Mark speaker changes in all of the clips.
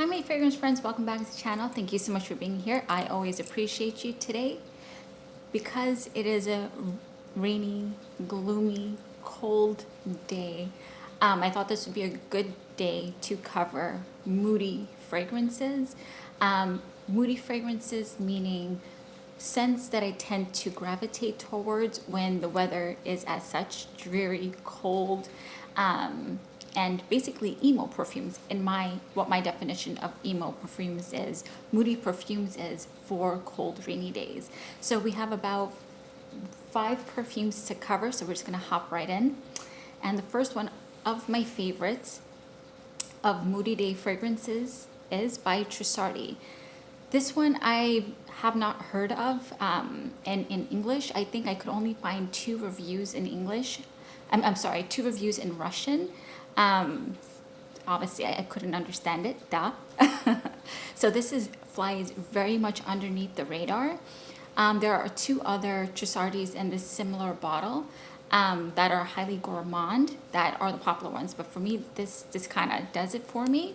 Speaker 1: Hi my fragrance friends, welcome back to the channel. Thank you so much for being here. I always appreciate you. Today, because it is a rainy, gloomy, cold day, I thought this would be a good day to cover moody fragrances. Moody fragrances meaning scents that I tend to gravitate towards when the weather is as such dreary, cold, and basically emo perfumes. In what my definition of emo perfumes is, moody perfumes is for cold, rainy days. So we have about 5 perfumes to cover, so we're just gonna hop right in. And the first one of my favorites of moody day fragrances is by Trussardi. This one I have not heard of, and in English, I think I could only find 2 reviews in English. I'm sorry, 2 reviews in Russian. Obviously, I couldn't understand it, duh. So this flies very much underneath the radar. There are 2 other Trussardis in this similar bottle that are highly gourmand, that are the popular ones. But for me, this kind of does it for me.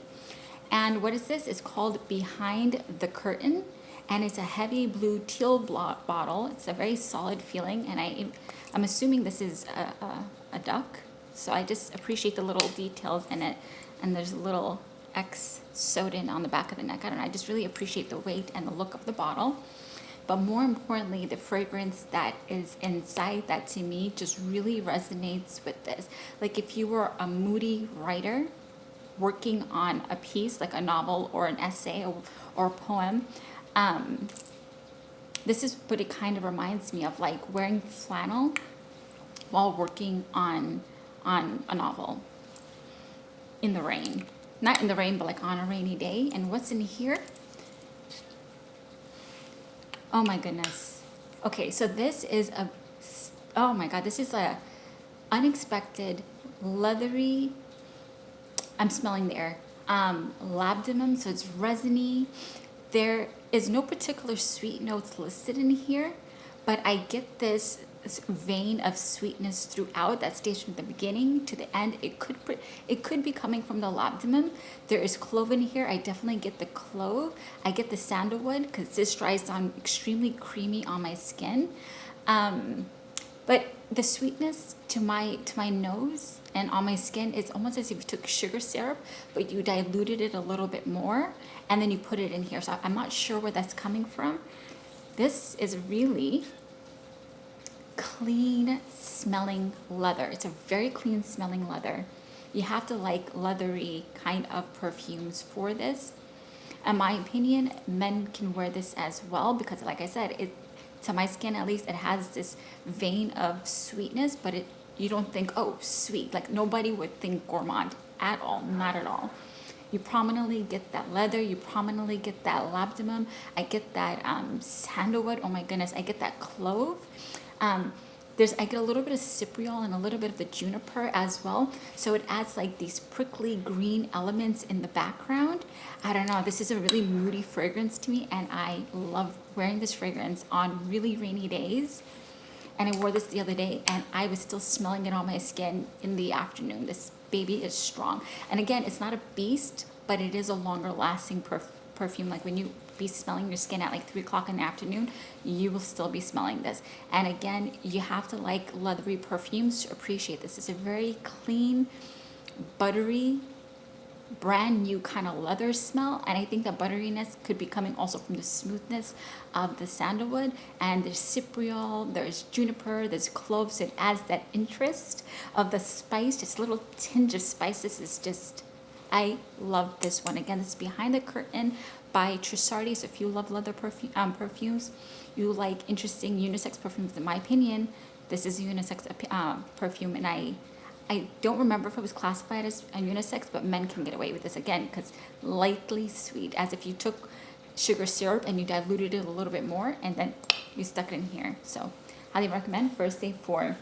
Speaker 1: And what is this? It's called Behind the Curtain, and it's a heavy blue teal bottle. It's a very solid feeling, and I'm assuming this is a duck. So I just appreciate the little details in it, and there's a little X sewed in on the back of the neck. I don't know, I just really appreciate the weight and the look of the bottle. But more importantly, the fragrance that is inside, that to me just really resonates with this. Like if you were a moody writer working on a piece, like a novel or an essay or a poem, this is what it kind of reminds me of, like wearing flannel while working on a novel in the rain. Not in the rain, but like on a rainy day. And what's in here? Oh my goodness. Okay, so this is oh my God, this is a unexpected, leathery, I'm smelling the air, labdanum, so it's resiny. There is no particular sweet notes listed in here, but I get this vein of sweetness throughout that stays from the beginning to the end. It could be coming from the labdanum. There is clove in here. I definitely get the clove. I get the sandalwood because this dries on extremely creamy on my skin. But the sweetness to my nose and on my skin is almost as if you took sugar syrup, but you diluted it a little bit more, and then you put it in here. So I'm not sure where that's coming from. This is really clean smelling leather. It's a very clean smelling leather. You have to like leathery kind of perfumes for this. In my opinion, men can wear this as well because, like I said, to my skin at least, it has this vein of sweetness, but you don't think, oh, sweet. Like nobody would think gourmand at all, not at all. You prominently get that leather, you prominently get that labdanum. I get that sandalwood, oh my goodness, I get that clove. I get a little bit of cypriol and a little bit of the juniper as well. So it adds like these prickly green elements in the background. I don't know, this is a really moody fragrance to me, and I love wearing this fragrance on really rainy days. And I wore this the other day and I was still smelling it on my skin in the afternoon. This baby is strong. And again, it's not a beast, but it is a longer lasting perfume. Like when you be smelling your skin at like 3 o'clock in the afternoon, you will still be smelling this. And again, you have to like leathery perfumes to appreciate this. It's a very clean, buttery, brand new kind of leather smell, and I think that butteriness could be coming also from the smoothness of the sandalwood. And there's cypriol, there's juniper, there's cloves, so it adds that interest of the spice, just a little tinge of spice. This is just, I love this one. Again, this is Behind the Curtain by Trussardi. So if you love leather perfumes, you like interesting unisex perfumes, in my opinion, this is a unisex perfume. And I don't remember if it was classified as a unisex, but men can get away with this again because lightly sweet, as if you took sugar syrup and you diluted it a little bit more and then you stuck it in here. So highly recommend, first day for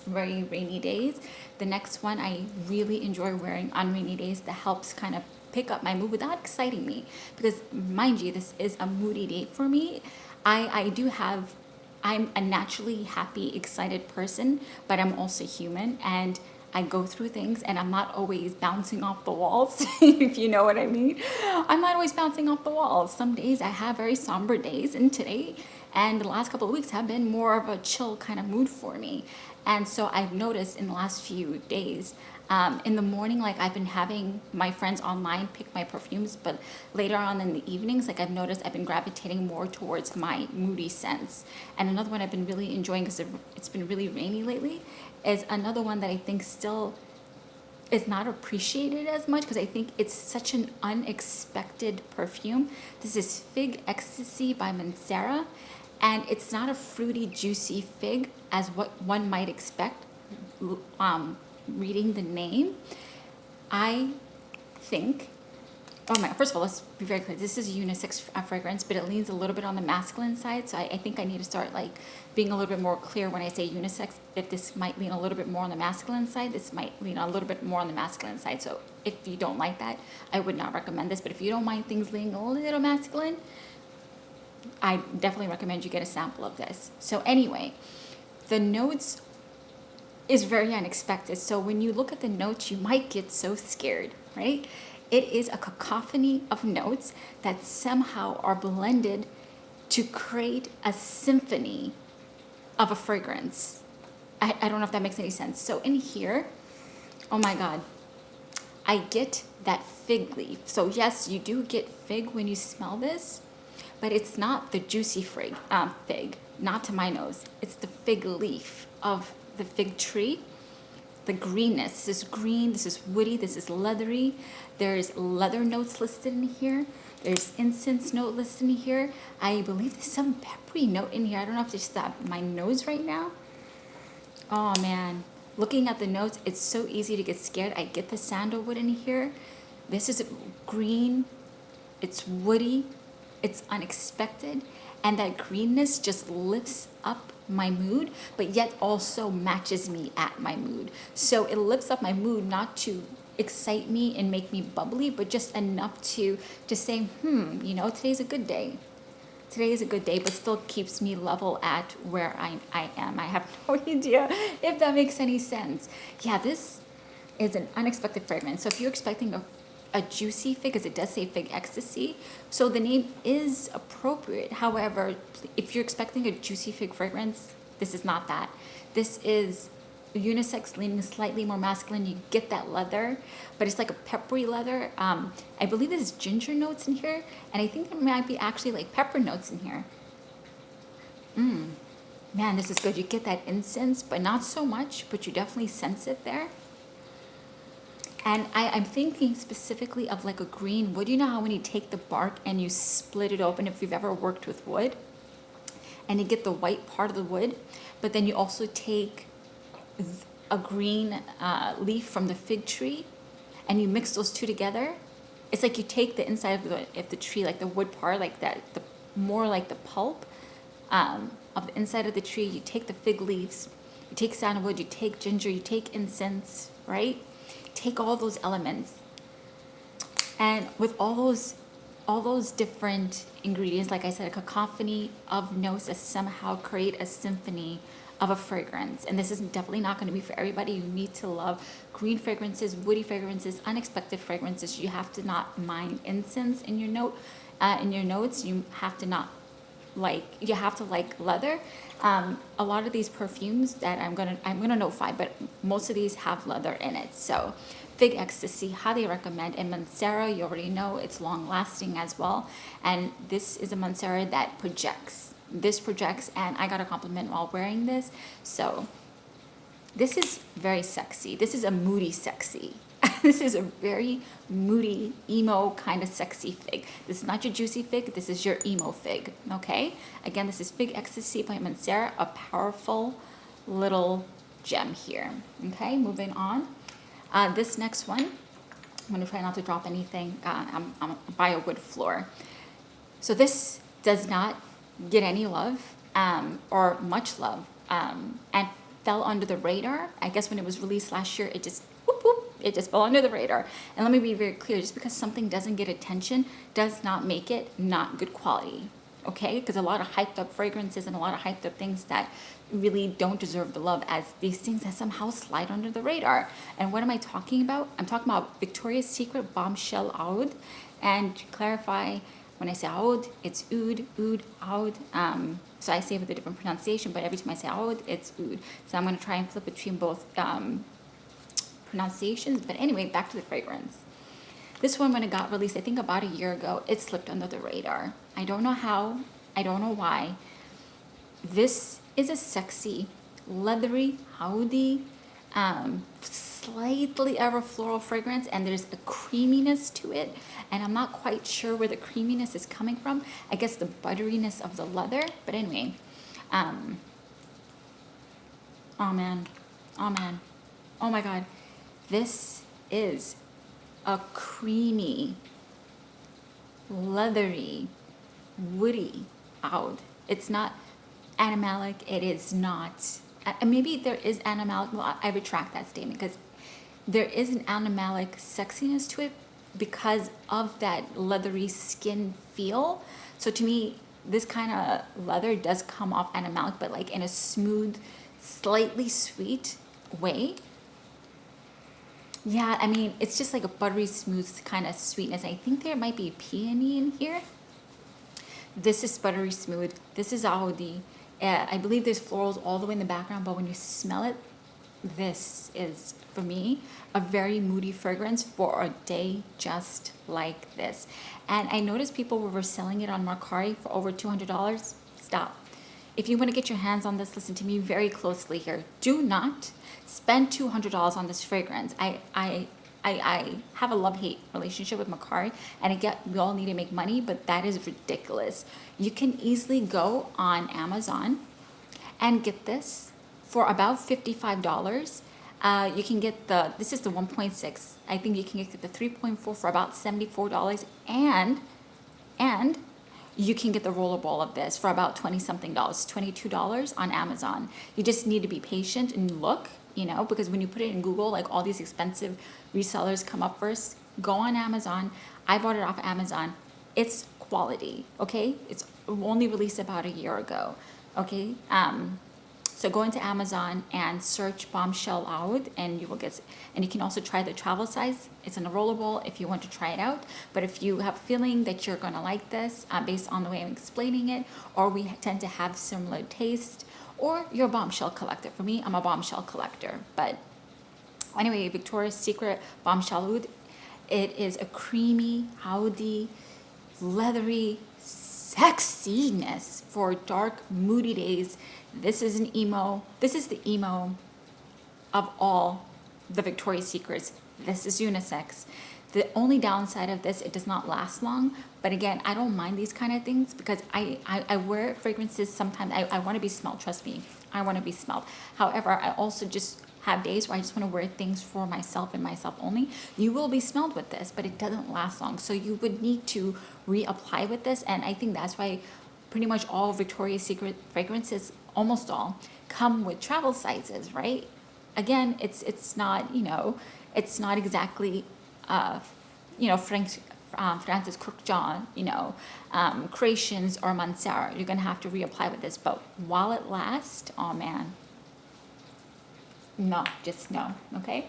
Speaker 1: very rainy days. The next one I really enjoy wearing on rainy days that helps kind of pick up my mood without exciting me, because mind you, this is a moody day for me. I'm a naturally happy, excited person, but I'm also human, and I go through things and I'm not always bouncing off the walls, if you know what I mean. I'm not always bouncing off the walls. Some days I have very somber days, and today and the last couple of weeks have been more of a chill kind of mood for me. And so I've noticed in the last few days, in the morning, like I've been having my friends online pick my perfumes, but later on in the evenings, like I've noticed I've been gravitating more towards my Moody scents. And another one I've been really enjoying, because it's been really rainy lately, is another one that I think still is not appreciated as much, because I think it's such an unexpected perfume. This is Fig Ecstasy by Mancera, and it's not a fruity, juicy fig as what one might expect. Reading the name, I think, oh my, first of all, let's be very clear. This is a unisex fragrance, but it leans a little bit on the masculine side. So I think I need to start like being a little bit more clear when I say unisex. If this might lean a little bit more on the masculine side, this might lean a little bit more on the masculine side. So if you don't like that, I would not recommend this. But if you don't mind things leaning a little masculine, I definitely recommend you get a sample of this. So anyway, the notes is very unexpected. So when you look at the notes, you might get so scared, right? It is a cacophony of notes that somehow are blended to create a symphony of a fragrance. I don't know if that makes any sense. So in here, oh my God, I get that fig leaf. So yes, you do get fig when you smell this, but it's not the juicy fig, not to my nose. It's the fig leaf of the fig tree. The greenness, this is green, this is woody, this is leathery. There's leather notes listed in here. There's incense note listed in here. I believe there's some peppery note in here. I don't know if it's just my nose right now. Oh man, looking at the notes, it's so easy to get scared. I get the sandalwood in here. This is green, it's woody, it's unexpected, and that greenness just lifts up my mood, but yet also matches me at my mood. So it lifts up my mood, not to excite me and make me bubbly, but just enough to say, you know, today's a good day. Today is a good day, but still keeps me level at where I am. I have no idea if that makes any sense. Yeah, this is an unexpected fragrance. So if you're expecting a juicy fig, because it does say Fig Ecstasy, so the name is appropriate. However, if you're expecting a juicy fig fragrance, this is not that. This is unisex, leaning slightly more masculine. You get that leather, but it's like a peppery leather. I believe there's ginger notes in here, and I think there might be actually like pepper notes in here. Man, this is good. You get that incense, but not so much, but you definitely sense it there. And I'm thinking specifically of like a green wood. You know how when you take the bark and you split it open, if you've ever worked with wood, and you get the white part of the wood, but then you also take a green leaf from the fig tree and you mix those two together. It's like you take the inside of the tree, like the wood part, like that, the more like the pulp of the inside of the tree. You take the fig leaves, you take sandalwood, you take ginger, you take incense, right? Take all those elements, and with all those different ingredients, like I said, a cacophony of notes that somehow create a symphony of a fragrance. And this is definitely not going to be for everybody. You need to love green fragrances, woody fragrances, unexpected fragrances. You have to not mind incense in your notes. You have to not you have to like leather. A lot of these perfumes that I'm gonna notify, but most of these have leather in it. So Fig Ecstasy, highly recommend. And Mancera, you already know, it's long lasting as well. And this is a Mancera that projects. This projects, and I got a compliment while wearing this. So this is very sexy. This is a moody sexy. This is a very moody, emo kind of sexy fig. This is not your juicy fig. This is your emo fig, okay? Again, this is Fig Ecstasy by Mancera, a powerful little gem here. Okay, moving on. This next one, I'm going to try not to drop anything. I'm by a wood floor. So this does not get any love or much love, and fell under the radar. I guess when it was released last year, it just fell under the radar. And let me be very clear, just because something doesn't get attention does not make it not good quality. okay? Because a lot of hyped up fragrances and a lot of hyped up things that really don't deserve the love as these things that somehow slide under the radar. And what am I talking about? I'm talking about Victoria's Secret Bombshell Oud. And to clarify, when I say oud, it's oud, oud. So I say it with a different pronunciation, but every time I say oud, it's oud. So I'm going to try and flip between both pronunciations. But anyway, back to the fragrance. This one, when it got released, I think about a year ago, it slipped under the radar. I don't know how. I don't know why. This is a sexy, leathery, oudy, slightly ever floral fragrance, and there's a creaminess to it, and I'm not quite sure where the creaminess is coming from. I guess the butteriness of the leather, but anyway. Oh man, oh man, oh my god. This is a creamy, leathery, woody oud. It's not animalic. It is not. Maybe there is animalic. Well, I retract that statement because there is an animalic sexiness to it because of that leathery skin feel. So to me, this kind of leather does come off animalic, but like in a smooth, slightly sweet way. Yeah, I mean, it's just like a buttery, smooth kind of sweetness. I think there might be peony in here. This is buttery smooth. This is Audi. I believe there's florals all the way in the background, but when you smell it, this is, for me, a very moody fragrance for a day just like this. And I noticed people were selling it on Mercari for over $200. Stop. If you want to get your hands on this, listen to me very closely here. Do not spend $200 on this fragrance. I have a love-hate relationship with Mercari, and I get we all need to make money, but that is ridiculous. You can easily go on Amazon and get this for about $55. You can get this is the 1.6. I think you can get the 3.4 for about $74, and you can get the rollerball of this for about 20 something dollars, $22 on Amazon. You just need to be patient and look, because when you put it in Google, like all these expensive resellers come up first. Go on Amazon. I bought it off Amazon. It's quality, okay? It's only released about a year ago, okay? So go into Amazon and search Bombshell Oud, and you will get, and you can also try the travel size. It's in a rollerball if you want to try it out. But if you have a feeling that you're going to like this based on the way I'm explaining it, or we tend to have similar taste, or you're a bombshell collector. For me, I'm a bombshell collector. But anyway, Victoria's Secret Bombshell Oud, it is a creamy, oudy, leathery sexiness for dark, moody days. This is an emo. This is the emo of all the Victoria's Secrets. This is unisex. The only downside of this, it does not last long. But again, I don't mind these kind of things because I wear fragrances sometimes. I want to be smelled. Trust me, I want to be smelled. However, I also just have days where I just want to wear things for myself and myself only. You will be smelled with this, but it doesn't last long. So you would need to reapply with this. And I think that's why pretty much all Victoria's Secret fragrances, almost all, come with travel sizes, right? Again, it's not, it's not exactly, Francis Crookjaw, Creations or Mancera. You're going to have to reapply with this. But while it lasts, oh man, no, just no, okay?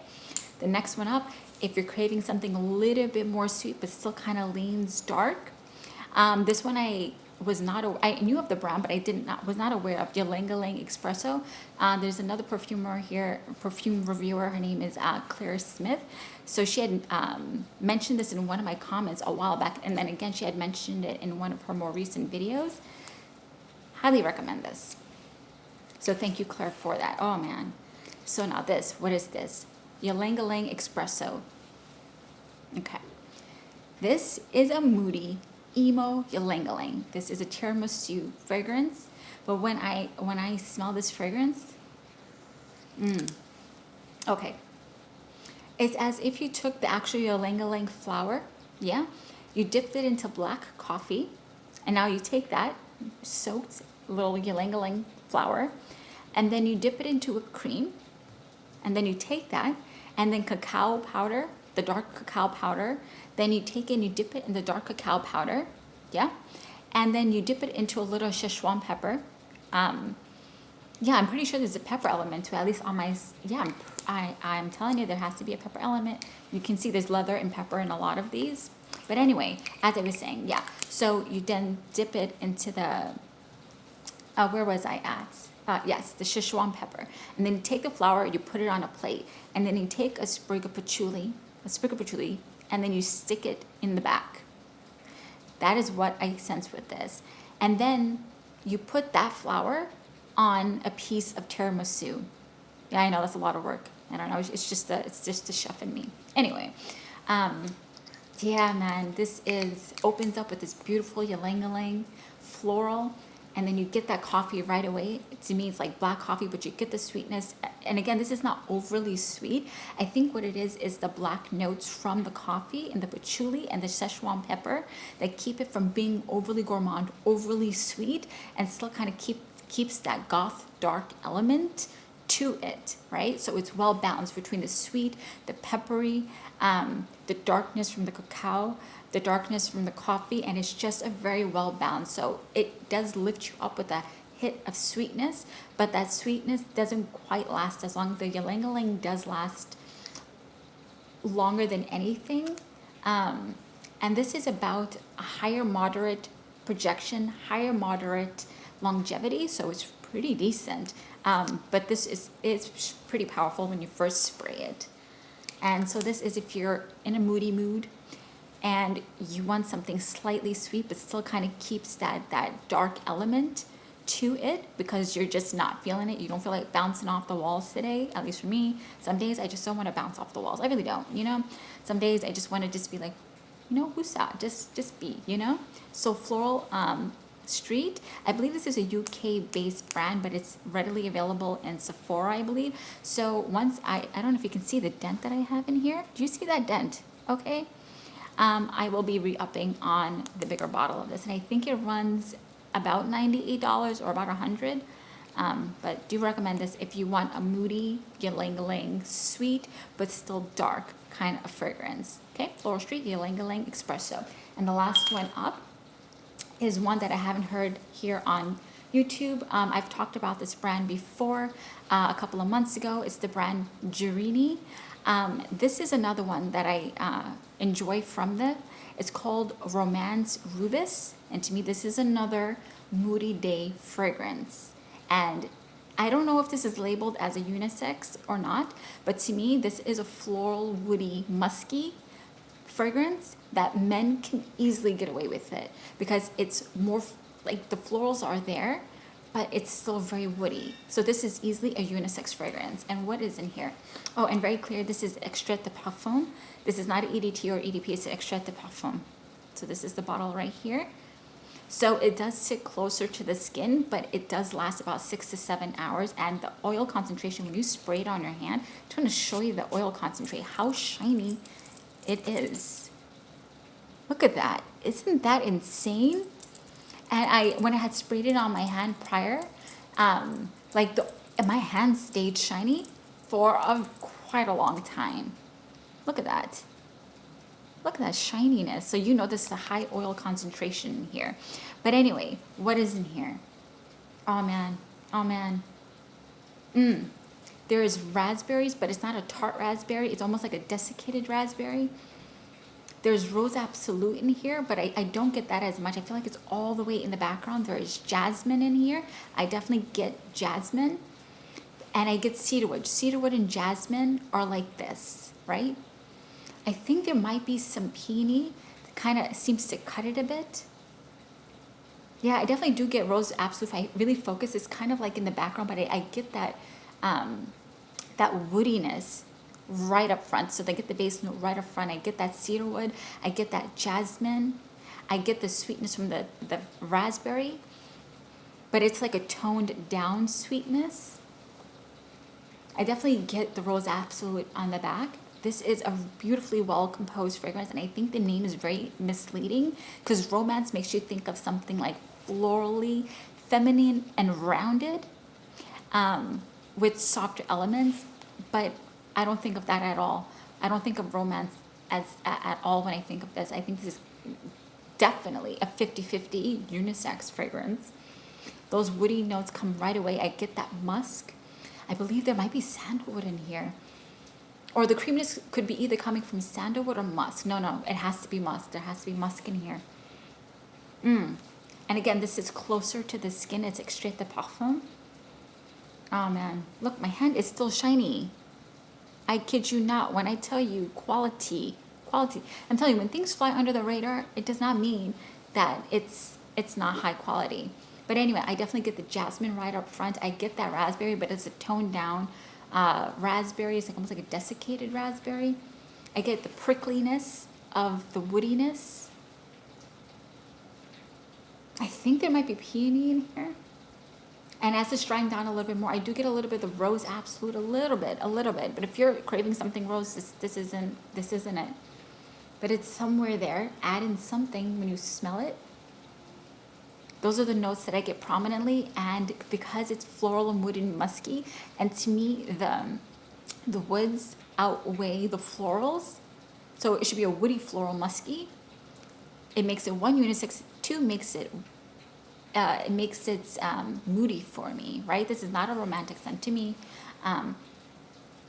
Speaker 1: The next one up, if you're craving something a little bit more sweet but still kind of leans dark, this one I knew of the brand, but was not aware of Ylang Espresso. There's another perfumer here, perfume reviewer. Her name is Claire Smith. So she had mentioned this in one of my comments a while back, and then again she had mentioned it in one of her more recent videos. Highly recommend this. So thank you, Claire, for that. Oh man. So now this, what is this? Ylang Espresso. Okay. This is a moody emo Ylang. This is a tiramisu fragrance, but when I smell this fragrance, okay, it's as if you took the actual Ylang flower, yeah, you dipped it into black coffee, and now you take that soaked little Ylang flour, and then you dip it into a cream, and then you take that, and then cacao powder, the dark cacao powder, then you take it and you dip it in the dark cacao powder, yeah? And then you dip it into a little Szechuan pepper. Yeah, I'm pretty sure there's a pepper element to it, at least on my, yeah, I'm telling you, there has to be a pepper element. You can see there's leather and pepper in a lot of these. But anyway, as I was saying, yeah. So you then dip it into the, where was I at? Yes, the Szechuan pepper. And then you take the flour, you put it on a plate. And then you take a sprig of patchouli, and then you stick it in the back. That is what I sense with this. And then you put that flour on a piece of tiramisu. Yeah, I know that's a lot of work. I don't know. It's just the chef in me. Anyway, yeah, man, this opens up with this beautiful ylang-ylang floral, and then you get that coffee right away. To me, it's like black coffee, but you get the sweetness. And again, this is not overly sweet. I think what it is the black notes from the coffee and the patchouli and the Szechuan pepper that keep it from being overly gourmand, overly sweet, and still kind of keeps that goth dark element to it, right? So it's well balanced between the sweet, the peppery, the darkness from the cacao, the darkness from the coffee, and it's just a very well balanced. So it does lift you up with a hit of sweetness, but that sweetness doesn't quite last as long. The ylang-ylang does last longer than anything. And this is about a higher moderate projection, higher moderate longevity, so it's pretty decent. But this is pretty powerful when you first spray it. And so this is if you're in a moody mood and you want something slightly sweet but still kind of keeps that dark element to it because you're just not feeling it. You don't feel like bouncing off the walls today, at least for me. Some days I just don't want to bounce off the walls. I really don't, you know? Some days I just want to just be like, you know, who's that? Just be, you know? So Floral Street, I believe this is a UK-based brand, but it's readily available in Sephora, I believe. So once I don't know if you can see the dent that I have in here. Do you see that dent? Okay. I will be re-upping on the bigger bottle of this, and I think it runs about $98 or about $100. But do recommend this if you want a moody, ylang-ylang, sweet, but still dark kind of fragrance. Okay, Floral Street, Ylang-ylang Espresso. And the last one up is one that I haven't heard here on YouTube. I've talked about this brand before a couple of months ago. It's the brand Gerini. This is another one that I enjoy from them. It's called Romance Rubus. And to me, this is another Moody Day fragrance. And I don't know if this is labeled as a unisex or not, but to me, this is a floral, woody, musky fragrance that men can easily get away with it because it's more like the florals are there, but it's still very woody. So this is easily a unisex fragrance. And what is in here? Oh, and very clear, this is Extrait de Parfum. This is not an EDT or EDP, it's an Extrait de Parfum. So this is the bottle right here. So it does sit closer to the skin, but it does last about 6 to 7 hours. And the oil concentration, when you spray it on your hand, I'm just going to show you the oil concentrate, how shiny it is. Look at that. Isn't that insane? And when I had sprayed it on my hand prior, my hand stayed shiny for quite a long time. Look at that. Look at that shininess. So you know this is a high oil concentration in here. But anyway, what is in here? Oh man. Oh man. There is raspberries, but it's not a tart raspberry. It's almost like a desiccated raspberry. There's Rose Absolute in here, but I don't get that as much. I feel like it's all the way in the background. There is jasmine in here. I definitely get jasmine. And I get cedarwood. Cedarwood and jasmine are like this, right? I think there might be some peony that kind of seems to cut it a bit. Yeah, I definitely do get Rose Absolute. If I really focus, it's kind of like in the background, but I get that that woodiness right up front. So they get the base note right up front. I get that cedarwood. I get that jasmine. I get the sweetness from the raspberry, but it's like a toned down sweetness. I definitely get the Rose Absolute on the back. This is a beautifully well composed fragrance, and I think the name is very misleading because romance makes you think of something like florally, feminine, and rounded with softer elements, but I don't think of that at all. I don't think of romance as at all when I think of this. I think this is definitely a 50-50 unisex fragrance. Those woody notes come right away. I get that musk. I believe there might be sandalwood in here. Or the creaminess could be either coming from sandalwood or musk. No, it has to be musk. There has to be musk in here. And again, this is closer to the skin. It's Extrait de Parfum. Oh man, look, my hand is still shiny. I kid you not when I tell you quality. I'm telling you, when things fly under the radar, it does not mean that it's not high quality. But anyway, I definitely get the jasmine right up front. I get that raspberry, but it's a toned down raspberry. It's like almost like a desiccated raspberry. I get the prickliness of the woodiness. I think there might be peony in here. And as it's drying down a little bit more, I do get a little bit of rose absolute, a little bit. But if you're craving something rose, this isn't it. But it's somewhere there. Add in something when you smell it. Those are the notes that I get prominently, and because it's floral and wood and musky, and to me the woods outweigh the florals, so it should be a woody floral musky. It makes it one unisex. Two makes it moody for me, right? This is not a romantic scent to me.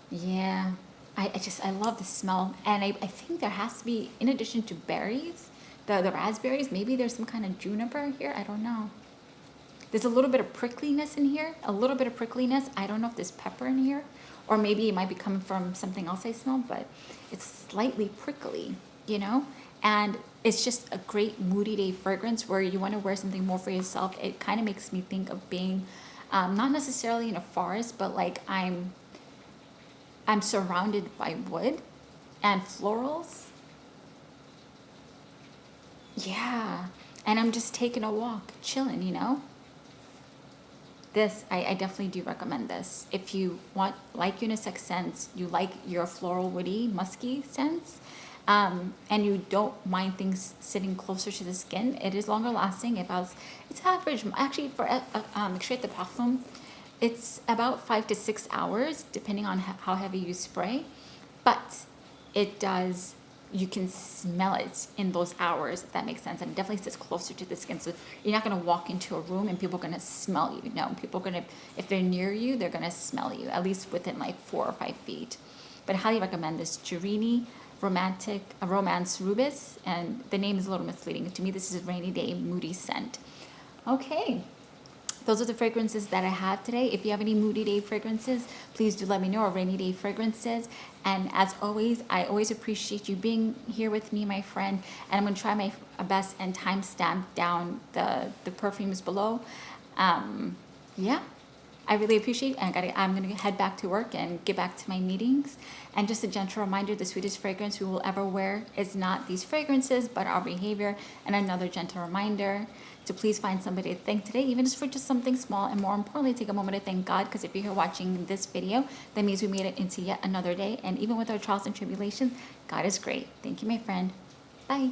Speaker 1: Yeah, I love the smell, and I think there has to be, in addition to berries, the raspberries, maybe there's some kind of juniper here. I don't know. There's a little bit of prickliness in here. I don't know if there's pepper in here, or maybe it might be coming from something else I smell, but it's slightly prickly, you know? And it's just a great moody day fragrance where you want to wear something more for yourself. It kind of makes me think of being not necessarily in a forest, but like I'm surrounded by wood and florals. Yeah, and I'm just taking a walk, chilling, you know? This, I definitely do recommend this. If you like unisex scents, you like your floral, woody, musky scents, and you don't mind things sitting closer to the skin, it is longer lasting. It's average, actually, for Extrait de Parfum, it's about 5 to 6 hours, depending on how heavy you spray, but it does. You can smell it in those hours, if that makes sense. And it definitely sits closer to the skin. So you're not going to walk into a room and people are going to smell you. No, people are going to, if they're near you, they're going to smell you, at least within like 4 or 5 feet. But I highly recommend this Gerini Romance Rubus. And the name is a little misleading. To me, this is a rainy day, moody scent. Okay. Those are the fragrances that I have today. If you have any moody day fragrances, please do let me know, or rainy day fragrances. And as always, I always appreciate you being here with me, my friend. And I'm going to try my best and timestamp down the perfumes below. Yeah, I really appreciate it. I'm going to head back to work and get back to my meetings. And just a gentle reminder, the sweetest fragrance we will ever wear is not these fragrances, but our behavior. And another gentle reminder to please find somebody to thank today, even just for just something small. And more importantly, take a moment to thank God, because if you're here watching this video, that means we made it into yet another day. And even with our trials and tribulations, God is great. Thank you, my friend. Bye.